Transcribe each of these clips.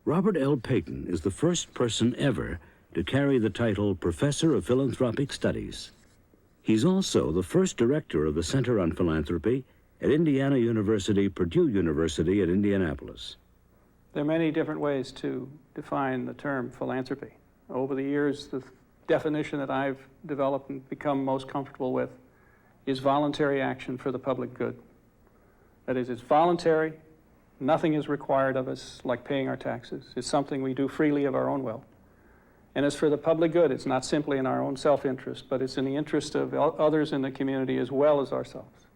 Robert L. Payton is the first person ever to carry the title Professor of Philanthropic Studies. He's also the first director of the Center on Philanthropy at Indiana University, Purdue University at Indianapolis. There are many different ways to define the term philanthropy. Over the years, the definition that I've developed and become most comfortable with is voluntary action for the public good. That is, it's voluntary, nothing is required of us like paying our taxes. It's something we do freely of our own will. And as for the public good, it's not simply in our own self-interest, but it's in the interest of others in the community as well as ourselves.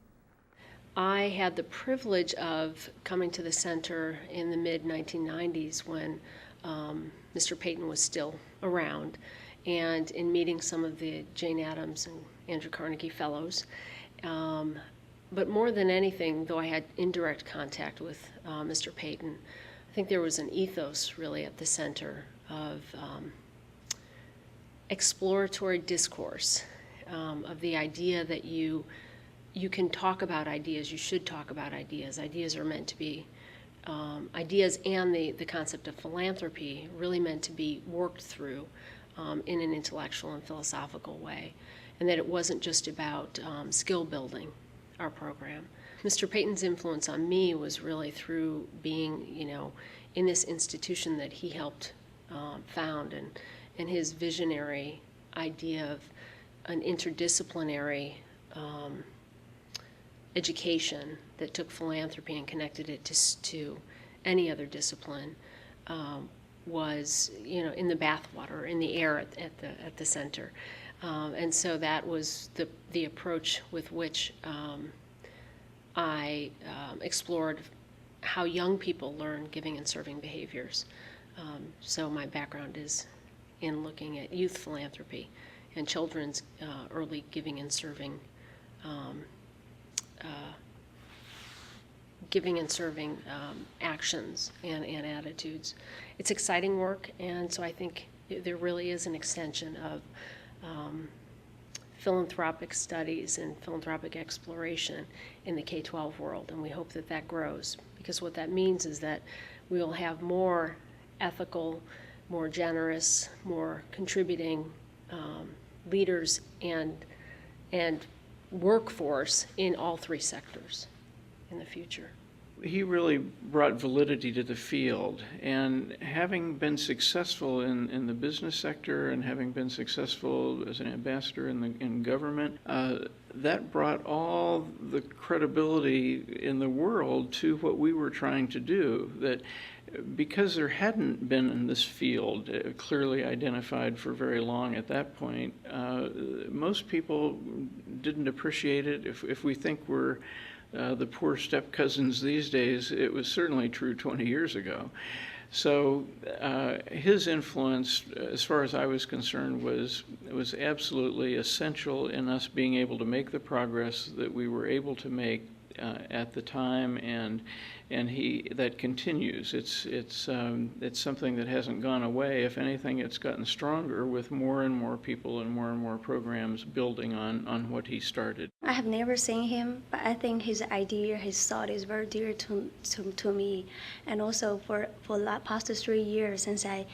I had the privilege of coming to the center in the mid-1990s when Mr. Payton was still around, and in meeting some of the Jane Addams and Andrew Carnegie Fellows. But more than anything, though I had indirect contact with Mr. Payton, I think there was an ethos really at the center of exploratory discourse, of the idea that you can talk about ideas, you should talk about ideas. Ideas are meant to be, ideas and the concept of philanthropy really meant to be worked through in an intellectual and philosophical way, and that it wasn't just about skill building our program. Mr. Payton's influence on me was really through being, in this institution that he helped found, and his visionary idea of an interdisciplinary education that took philanthropy and connected it to any other discipline was, in the bathwater, in the air at the center. And so that was the approach with which I explored how young people learn giving and serving behaviors. So my background is in looking at youth philanthropy and children's early giving and serving actions and attitudes. It's exciting work, and so I think there really is an extension of philanthropic studies and philanthropic exploration in the K-12 world, and we hope that that grows, because what that means is that we will have more ethical, more generous, more contributing leaders and workforce in all three sectors in the future. He really brought validity to the field, and having been successful in the business sector and having been successful as an ambassador in government, that brought all the credibility in the world to what we were trying to do. That because there hadn't been in this field clearly identified for very long at that point, most people didn't appreciate it. If we think we're the poor step cousins these days, it was certainly true 20 years ago. So his influence, as far as I was concerned, was absolutely essential in us being able to make the progress that we were able to make at the time, and that continues. It's something that hasn't gone away. If anything, it's gotten stronger with more and more people and more programs building on what he started. I have never seen him, but I think his idea, his thought is very dear to me. And also for the past 3 years since I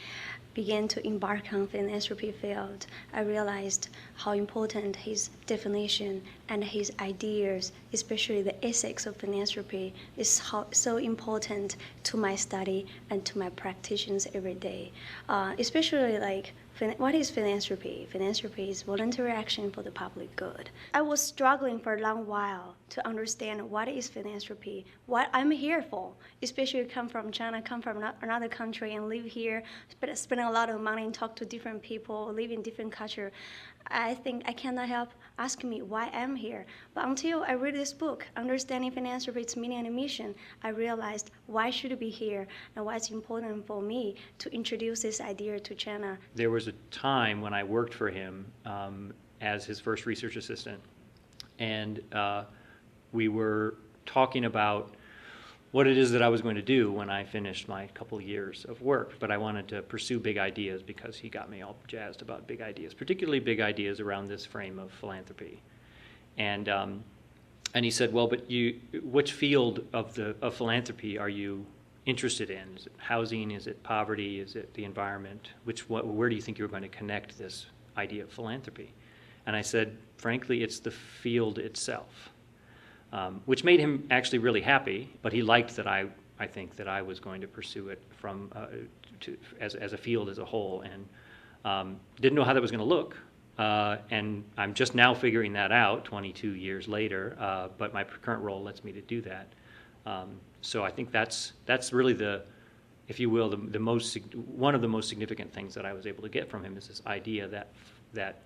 began to embark on philanthropy field, I realized how important his definition and his ideas, especially the ethics of philanthropy, is so important to my study and to my practitioners every day. Especially what is philanthropy? Philanthropy is voluntary action for the public good. I was struggling for a long while to understand what is philanthropy, what I'm here for, especially come from China, come from another country and live here, spend a lot of money and talk to different people, live in different culture. I think I cannot help asking me why I'm here. But until I read this book, Understanding Philanthropy, Its Meaning and Mission, I realized why I should be here and why it's important for me to introduce this idea to China. There was a time when I worked for him as his first research assistant, and we were talking about what it is that I was going to do when I finished my couple years of work. But I wanted to pursue big ideas because he got me all jazzed about big ideas, particularly big ideas around this frame of philanthropy. And he said, well, but which field of philanthropy are you interested in? Is it housing? Is it poverty? Is it the environment? Where do you think you're going to connect this idea of philanthropy? And I said, frankly, it's the field itself, which made him actually really happy, but he liked that I think that I was going to pursue it from as a field as a whole, and didn't know how that was going to look. And I'm just now figuring that out 22 years later, but my current role lets me to do that. So I think that's really if you will, one of the most significant things that I was able to get from him is this idea that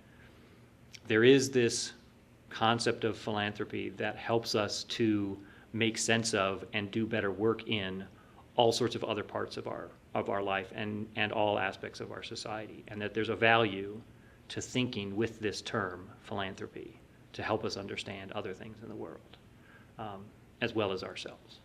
there is this concept of philanthropy that helps us to make sense of and do better work in all sorts of other parts of our life and all aspects of our society, and that there's a value to thinking with this term, philanthropy, to help us understand other things in the world, as well as ourselves.